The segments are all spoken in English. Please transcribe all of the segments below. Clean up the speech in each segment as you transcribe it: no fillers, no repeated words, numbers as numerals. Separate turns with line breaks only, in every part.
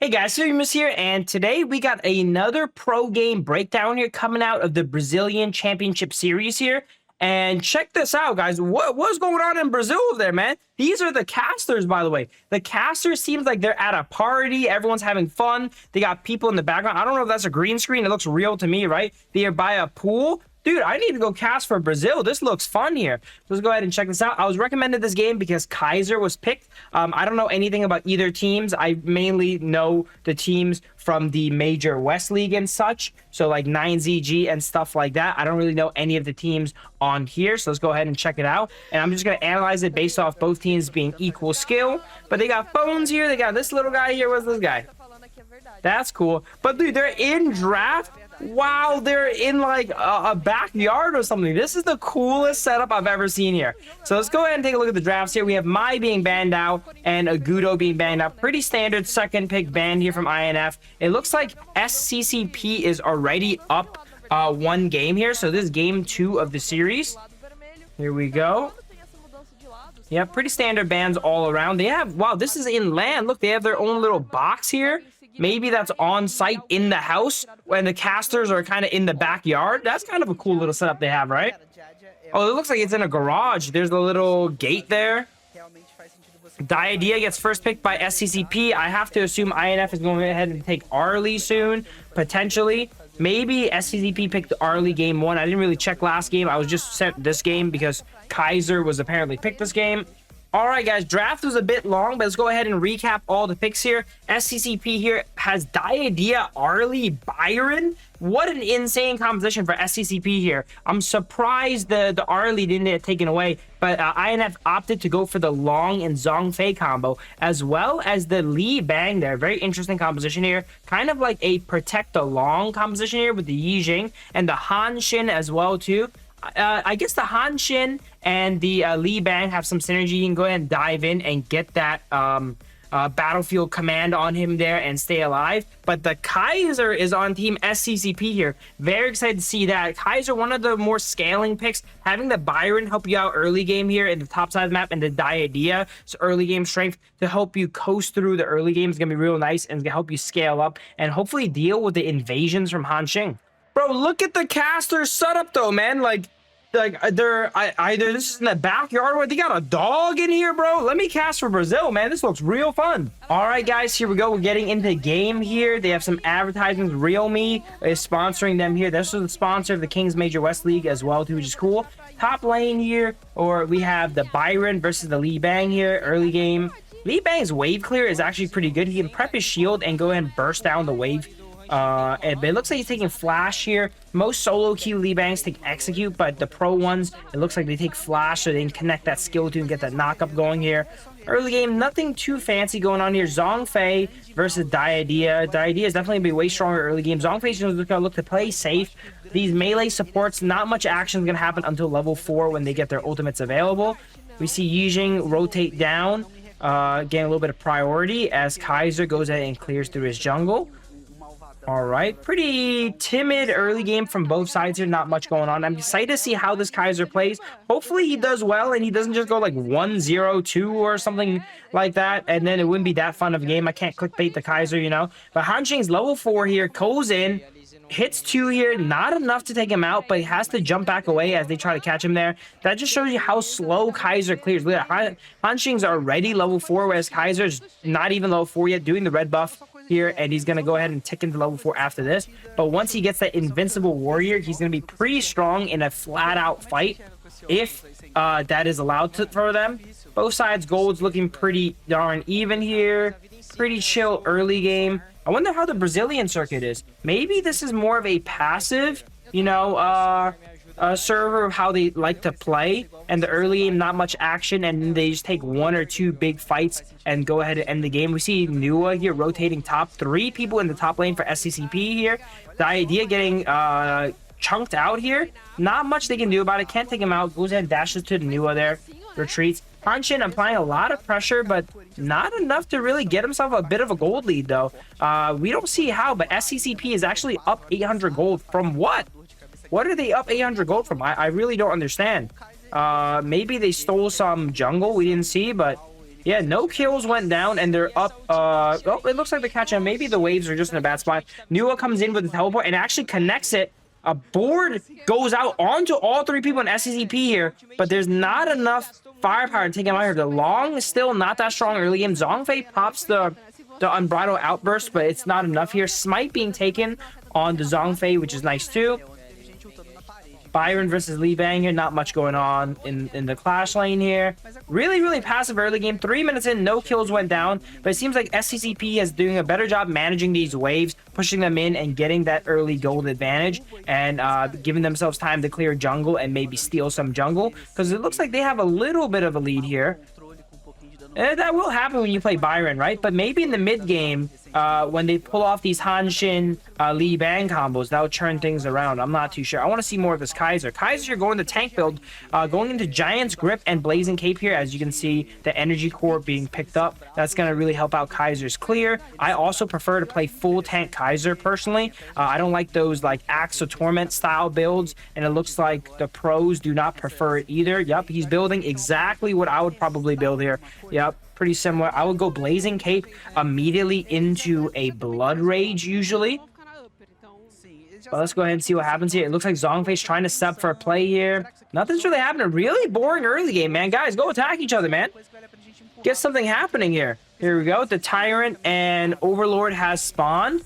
Hey guys, Timid here, and today we got another pro game breakdown here coming out of the Brazilian Championship Series here. And check this out, guys. What's going on in Brazil over there, man? These are the casters, by the way. The casters seems like they're at a party. Everyone's having fun. They got people in the background. I don't know if that's a green screen. It looks real to me, right? They're by a pool. Dude, I need to go cast for Brazil. This looks fun here. Let's go ahead and check this out. I was recommended this game because Kaizer was picked. I don't know anything about either teams. I mainly know the teams from the Major West League and such. So like 9ZG and stuff like that. I don't really know any of the teams on here. So let's go ahead and check it out. And I'm just going to analyze it based off both teams being equal skill. But they got phones here. They got this little guy here. What's this guy? That's cool. But dude, they're in draft. Wow, they're in like a backyard or something. This is the coolest setup I've ever seen here. So let's go ahead and take a look at the drafts here. We have Mai being banned out and Agudo being banned out. Pretty standard second pick banned here from INF. It looks like SCCP is already up one game here. So this is game 2 of the series. Here we go. Yeah, pretty standard bans all around. They have, wow, this is in land. Look, they have their own little box here. Maybe that's on site in the house when the casters are kind of in the backyard. That's kind of a cool little setup they have, right? Oh, it looks like it's in a garage. There's a little gate there. Diadea gets first picked by SCCP. I have to assume INF is going ahead and take Arlie soon, potentially. Maybe SCCP picked Arlie game 1. I didn't really check last game. I was just sent this game because Kaizer was apparently picked this game. All right, guys, draft was a bit long, but let's go ahead and recap all the picks here. SCCP here has Diadea, Arlie, Byron. What an insane composition for SCCP here. I'm surprised the Arlie didn't get taken away, but INF opted to go for the Long and Zhongfei combo, as well as the Li Bang there. Very interesting composition here. Kind of like a Protect the Long composition here with the Yi Jing and the Han Xin as well, too. I guess the Han Xin and the Li Bang have some synergy. You can go ahead and dive in and get that battlefield command on him there and stay alive. But the Kaizer is on team SCCP here. Very excited to see that. Kaizer, one of the more scaling picks. Having the Byron help you out early game here in the top side of the map and the Diadea, so early game strength to help you coast through the early game is going to be real nice and it's going to help you scale up and hopefully deal with the invasions from Han Xin. Bro, look at the caster setup though, man. Like they're either this is in the backyard or they got a dog in here, bro. Let me cast for Brazil, man. This looks real fun. All right, guys, here we go. We're getting into the game here. They have some advertisements. Realme is sponsoring them here. This is the sponsor of the Kings Major West League as well, too, which is cool. Top lane here, or we have the Byron versus the Li Bang here. Early game. Li Bang's wave clear is actually pretty good. He can prep his shield and go ahead and burst down the wave. But it looks like he's taking flash here. Most solo queue Li Bangs take execute, but the pro ones, it looks like they take flash so they can connect that skill to and get that knockup going here. Early game, nothing too fancy going on here. Zhongfei versus Diadea. Diadea is definitely going to be way stronger early game. Zhongfei is going to look to play safe. These melee supports, not much action is going to happen until level 4 when they get their ultimates available. We see Yi Jing rotate down, getting a little bit of priority as Kaizer goes ahead and clears through his jungle. All right, pretty timid early game from both sides here. Not much going on. I'm excited to see how this Kaizer plays. Hopefully he does well and he doesn't just go like 1-0-2 or something like that. And then it wouldn't be that fun of a game. I can't clickbait the Kaizer, you know. But Han Xing's level 4 here, goes in, hits 2 here. Not enough to take him out, but he has to jump back away as they try to catch him there. That just shows you how slow Kaizer clears. Look at Han Xing's already level 4, whereas Kaiser's not even level 4 yet, doing the red buff here, and he's going to go ahead and tick into level 4 after this. But once he gets that invincible warrior, he's going to be pretty strong in a flat-out fight if that is allowed for them. Both sides gold's looking pretty darn even here. Pretty chill early game. I wonder how the Brazilian circuit is. Maybe this is more of a passive, you know, server of how they like to play, and the early game not much action, and they just take 1 or 2 big fights and go ahead and end the game. We see Nua here rotating top. 3 people in the top lane for SCCP here. The idea getting chunked out here. Not much they can do about it. Can't take him out. Goes ahead and dashes to the Nua there. Retreats. Han Xin applying a lot of pressure, but not enough to really get himself a bit of a gold lead, though. We don't see how, but SCCP is actually up 800 gold from what? What are they up 800 gold from? I really don't understand. Maybe they stole some jungle we didn't see, but Yeah, no kills went down, and they're up. Oh, it looks like they're catching. Maybe the waves are just in a bad spot. Nua comes in with the teleport and actually connects it. A board goes out onto all three people in SECP here, but there's not enough firepower to take him out here. The Long is still not that strong early game. Zhongfei pops the Unbridled Outburst, but it's not enough here. Smite being taken on the Zhongfei, which is nice too. Byron versus Li Bang here. Not much going on in the clash lane here. Really passive early game. 3 minutes in, no kills went down. But it seems like SCCP is doing a better job managing these waves, pushing them in and getting that early gold advantage, and giving themselves time to clear jungle and maybe steal some jungle. Because it looks like they have a little bit of a lead here. That will happen when you play Byron, right? But maybe in the mid game, when they pull off these Hanshin Li Bang combos, that'll turn things around. I'm not too sure. I want to see more of this Kaizer. Kaizer going to tank build, going into Giant's Grip and Blazing Cape here. As you can see, the energy core being picked up. That's going to really help out Kaizer's clear. I also prefer to play full tank Kaizer personally. I don't like those like Axe of Torment style builds, and it looks like the pros do not prefer it either. Yep, he's building exactly what I would probably build here. Yep. Pretty similar. I would go Blazing Cape immediately into a Blood Rage usually. But let's go ahead and see what happens here. It looks like Zhongfei's trying to step for a play here. Nothing's really happening. Really boring early game, man. Guys, go attack each other, man. Get something happening here. Here we go. The Tyrant and Overlord has spawned.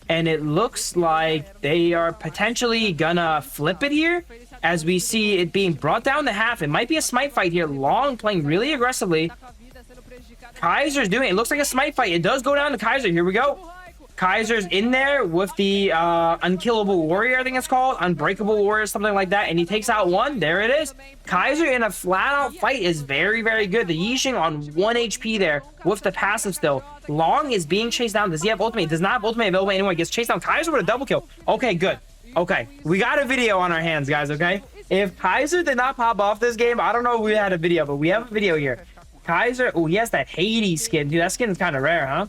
And it looks like they are potentially gonna flip it here. As we see it being brought down to half. It might be a smite fight here. Long playing really aggressively. Kaizer's doing it. It looks like a smite fight. It does go down to Kaizer. Here we go. Kaizer's in there with the Unkillable Warrior, I think it's called. Unbreakable Warrior, something like that. And he takes out one. There it is. Kaizer in a flat-out fight is very good. The Yixing on 1 HP there with the passive still. Long is being chased down. Does he have ultimate? Does not have ultimate available anymore. He gets chased down. Kaizer with a double kill. Okay, good. Okay. We got a video on our hands, guys, okay? If Kaizer did not pop off this game, I don't know if we had a video, but we have a video here. Kaizer, oh, he has that Hades skin. Dude, that skin is kind of rare, huh?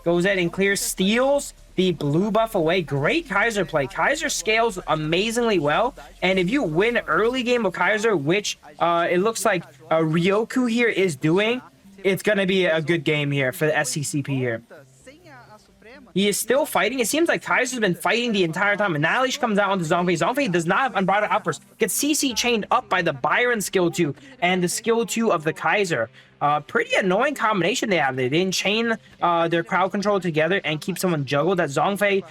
Goes in and clears, steals the blue buff away. Great Kaizer play. Kaizer scales amazingly well. And if you win early game of Kaizer, which it looks like Ryoku here is doing, it's going to be a good game here for the SCCP here. He is still fighting. It seems like Kaizer's been fighting the entire time. Annihilation comes out onto Zhongfei. Zhongfei does not have Unbridled Outburst. Gets CC chained up by the Byron skill 2 and the skill 2 of the Kaizer. Pretty annoying combination they have. They didn't chain their crowd control together and keep someone juggled. That Zhongfei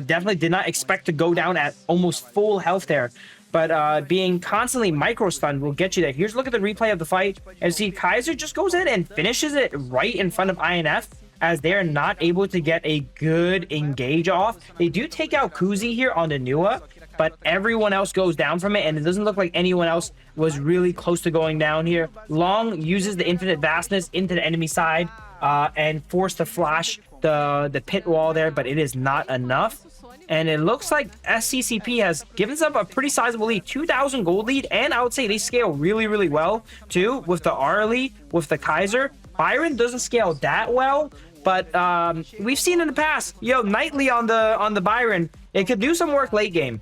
definitely did not expect to go down at almost full health there. But being constantly micro-stunned will get you there. Here's a look at the replay of the fight. And see, Kaizer just goes in and finishes it right in front of INF, as they're not able to get a good engage off. They do take out Kuzi here on the Nua, but everyone else goes down from it, and it doesn't look like anyone else was really close to going down here. Long uses the infinite vastness into the enemy side and force to flash the pit wall there, but it is not enough. And it looks like SCCP has given them a pretty sizable lead, 2,000 gold lead, and I would say they scale really well too with the R lead, with the Kaizer. Byron doesn't scale that well, but we've seen in the past, Nightly on the Byron, it could do some work late game.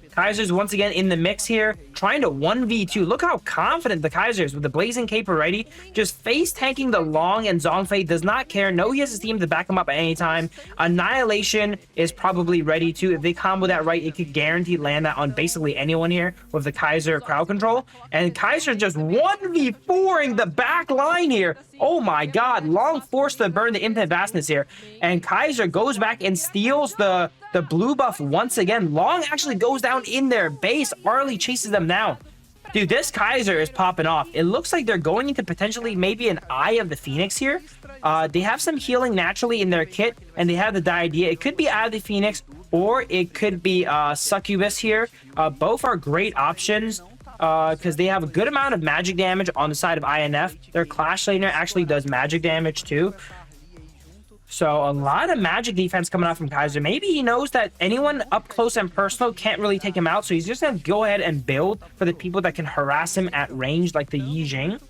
Kaizer's once again in the mix here, trying to 1v2. Look how confident the Kaizer is with the Blazing Cape already. Just face tanking the Long, and Zhongfei does not care. No, he has his team to back him up at any time. Annihilation is probably ready to. If they combo that right, it could guarantee land that on basically anyone here with the Kaizer crowd control. And Kaizer just 1v4ing the back line here. Oh my god, Long forced to burn the infinite vastness here. And Kaizer goes back and steals the blue buff once again. Long actually goes down in their base. Arlie chases them down. Dude, this Kaizer is popping off. It looks like they're going into potentially maybe an Eye of the Phoenix here. They have some healing naturally in their kit, and they have the idea. It could be Eye of the Phoenix, or it could be Succubus here. Both are great options, because they have a good amount of magic damage on the side of INF. Their Clash Laner actually does magic damage too. So a lot of magic defense coming out from Kaizer. Maybe he knows that anyone up close and personal can't really take him out, so he's just going to go ahead and build for the people that can harass him at range, like the Yixing.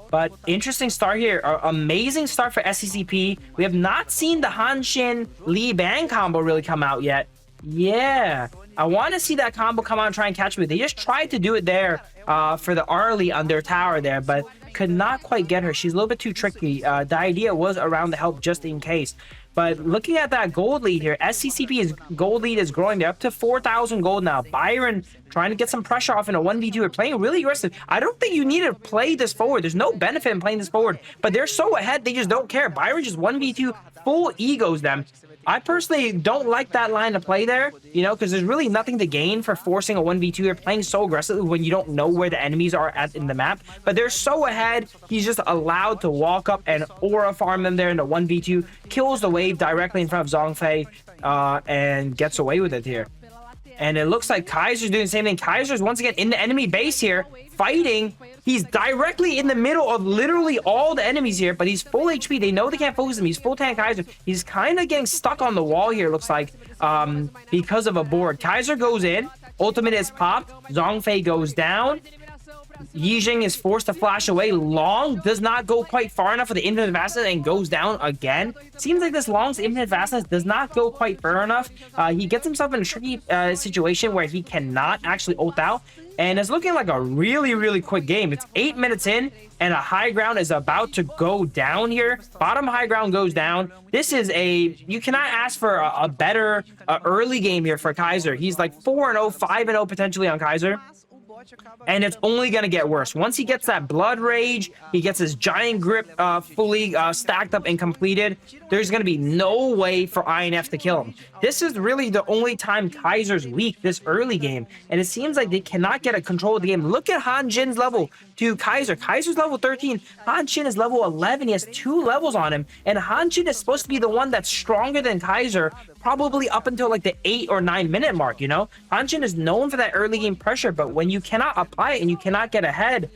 But interesting start here. Amazing start for SCCP. We have not seen the Hanshin Li Bang combo really come out yet. Yeah, I want to see that combo come out and try and catch me. They just tried to do it there for the Arlie on their tower there, but could not quite get her. She's a little bit too tricky. The idea was around the help just in case. But looking at that gold lead here, SCCP's gold lead is growing. They're up to 4,000 gold now. Byron trying to get some pressure off in a 1v2. They're playing really aggressive. I don't think you need to play this forward. There's no benefit in playing this forward. But they're so ahead, they just don't care. Byron just 1v2 full egos them. I personally don't like that line to play there, you know, because there's really nothing to gain for forcing a 1v2. You're playing so aggressively when you don't know where the enemies are at in the map. But they're so ahead, he's just allowed to walk up and aura farm them there in the 1v2. Kills the wave directly in front of Zhongfei and gets away with it here. And it looks like Kaizer's doing the same thing. Kaizer's once again in the enemy base here, fighting. He's directly in the middle of literally all the enemies here, but he's full HP. They know they can't focus him. He's full tank Kaizer. He's kind of getting stuck on the wall here, looks like, because of a board. Kaizer goes in. Ultimate is popped. Zhongfei goes down. Yijing is forced to flash away. Long does not go quite far enough for the infinite vastness and goes down again. Seems like this Long's infinite vastness does not go quite far enough. He gets himself in a tricky situation where he cannot actually ult out. And it's looking like a really, really quick game. It's 8 minutes in, and a high ground is about to go down here. Bottom high ground goes down. This is you cannot ask for a better early game here for Kaizer. He's like 4-0, 5-0 potentially on Kaizer. And it's only going to get worse. Once he gets that blood rage, he gets his giant grip fully stacked up and completed, there's going to be no way for INF to kill him. This is really the only time Kaizer's weak this early game, and it seems like they cannot get a control of the game. Look at Han Jin's level to Kaizer. Kaizer's level 13. Han Jin is level 11. He has 2 levels on him, and Han Jin is supposed to be the one that's stronger than Kaizer, probably up until like the 8 or 9 minute mark, you know? Han Jin is known for that early game pressure, but when you cannot apply it and you cannot get ahead,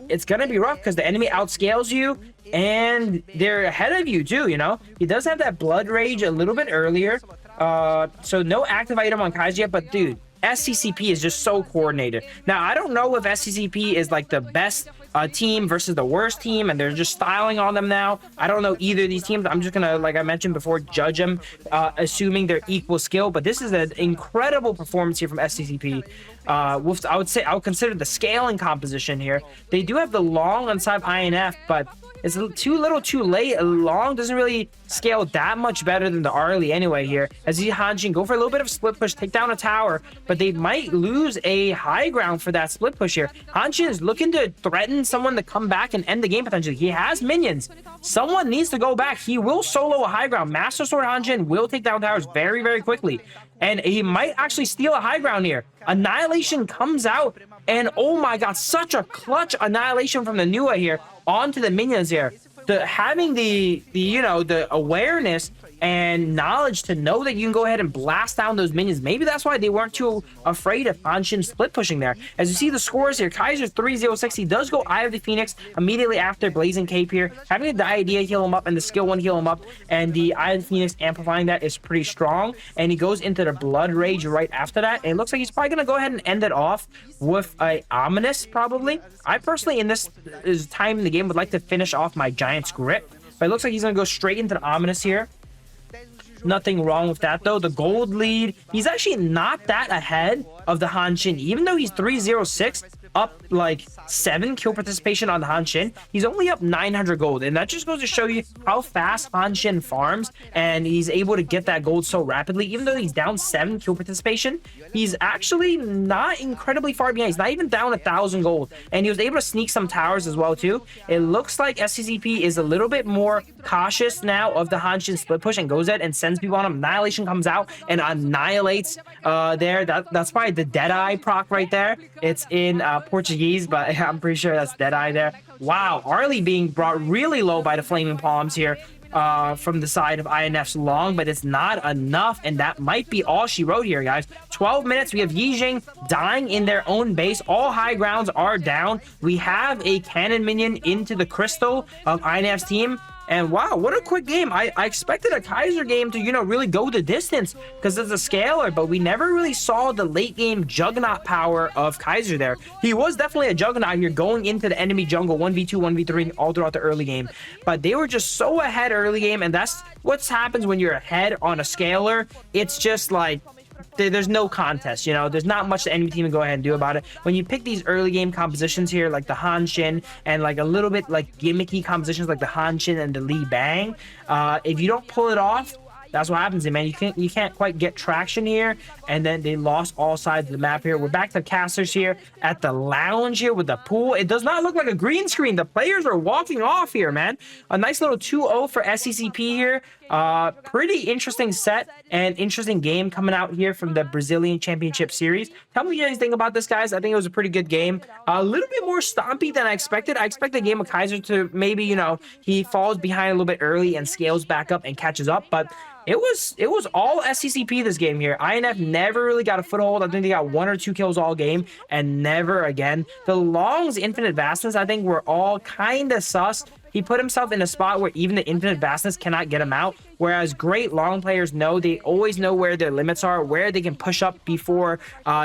it's gonna be rough because the enemy outscales you and they're ahead of you too, you know? He does have that blood rage a little bit earlier, so no active item on Kaiser yet, but dude, SCCP is just so coordinated. Now, I don't know if SCCP is like the best team versus the worst team, and they're just styling on them now. I don't know either of these teams. I'm just gonna, like I mentioned before, judge them assuming they're equal skill, but this is an incredible performance here from SCCP. I would consider the scaling composition here. They do have the Long on side of INF, but it's too little too late. Long doesn't really scale that much better than the Arlie anyway here. As you see Hanjin go for a little bit of split push, take down a tower, but they might lose a high ground for that split push here. Hanjin is looking to threaten someone to come back and end the game potentially. He has minions. Someone needs to go back. He will solo a high ground. Master Sword Hanjin will take down towers very, very quickly. And he might actually steal a high ground here. Annihilation comes out, and oh my god, such a clutch annihilation from the Nua here onto the minions here. Having the awareness and knowledge to know that you can go ahead and blast down those minions. Maybe that's why they weren't too afraid of Anshin split pushing there. As you see the scores here, Kaiser's 306. He does go Eye of the Phoenix immediately after Blazing Cape here. Having the idea heal him up and the skill one heal him up, and the Eye of the Phoenix amplifying that is pretty strong. And he goes into the Blood Rage right after that. And it looks like he's probably going to go ahead and end it off with a Ominous, probably. I personally, in this time in the game, would like to finish off my Giant's Grip. But it looks like he's going to go straight into the Ominous here. Nothing wrong with that though. The gold lead, he's actually not that ahead of the Hanshin. Even though he's 306, up like 7 kill participation on the Hanshin, he's only up 900 gold, and that just goes to show you how fast Hanshin farms, and he's able to get that gold so rapidly. Even though he's down 7 kill participation, he's actually not incredibly far behind. He's not even down 1,000 gold, and he was able to sneak some towers as well too. It looks like SCCP is a little bit more cautious now of the Hanshin split push and goes ahead and sends people on him. Annihilation comes out and annihilates there. That's probably the Deadeye proc right there. It's in Portuguese, but I'm pretty sure that's Deadeye there. Wow, Arlie being brought really low by the Flaming Palms here from the side of INF's Long, but it's not enough, and that might be all she wrote here, guys. 12 minutes, we have Yijing dying in their own base. All high grounds are down. We have a cannon minion into the crystal of INF's team. And wow, what a quick game. I expected a Kaizer game to, really go the distance because it's a scaler, but we never really saw the late game juggernaut power of Kaizer there. He was definitely a juggernaut here going into the enemy jungle, 1v2, 1v3, all throughout the early game. But they were just so ahead early game, and that's what happens when you're ahead on a scaler. It's just like, there's no contest, you know. There's not much the enemy team can go ahead and do about it. When you pick these early game compositions here, like the Hanshin, and like a little bit like gimmicky compositions like the Hanshin and the Li Bang, if you don't pull it off, that's what happens, man. You can't quite get traction here, and then they lost all sides of the map here. We're back to casters here at the lounge here with the pool. It does not look like a green screen. The players are walking off here, man. A nice little 2-0 for SECP here. Pretty interesting set and interesting game coming out here from the Brazilian Championship Series. Tell me what you guys think about this, guys. I think it was a pretty good game. A little bit more stompy than I expected. I expected the game of Kaizer to maybe, you know, he falls behind a little bit early and scales back up and catches up, but it was all SCCP this game here. INF never really got a foothold. I think they got 1 or 2 kills all game and never again. The Long's Infinite Vastness, I think, were all kind of sus. He put himself in a spot where even the Infinite Vastness cannot get him out. Whereas great Long players know, they always know where their limits are, where they can push up before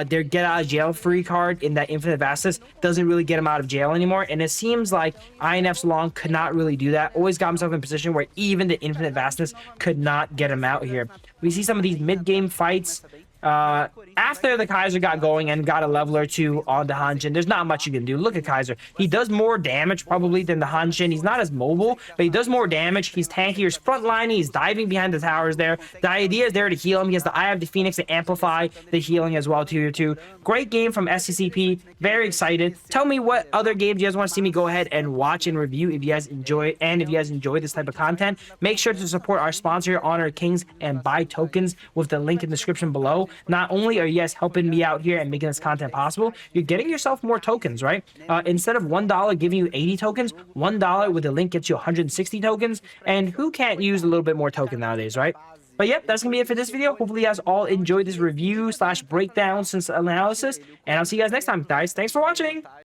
their get out of jail free card in that Infinite Vastness doesn't really get him out of jail anymore. And it seems like INF's Long could not really do that. Always got himself in a position where even the Infinite Vastness could not get him out here. We see some of these mid-game fights. After the Kaizer got going and got a level or 2 on the Hanshin, there's not much you can do. Look at Kaizer. He does more damage probably than the Hanshin. He's not as mobile, but he does more damage. He's tanky. He's frontlining. He's diving behind the towers there. The idea is there to heal him. He has the Eye of the Phoenix to amplify the healing as well, too. Great game from SCCP. Very excited. Tell me what other games you guys want to see me go ahead and watch and review if you guys enjoy it. And if you guys enjoy this type of content, make sure to support our sponsor, Honorofkings, and buy tokens with the link in the description below. Not only are you guys helping me out here and making this content possible, you're getting yourself more tokens, right? Instead of $1 giving you 80 tokens, $1 with a link gets you 160 tokens. And who can't use a little bit more token nowadays, right? But yep, that's gonna be it for this video. Hopefully you guys all enjoyed this review / breakdown since analysis, and I'll see you guys next time, guys. Thanks for watching.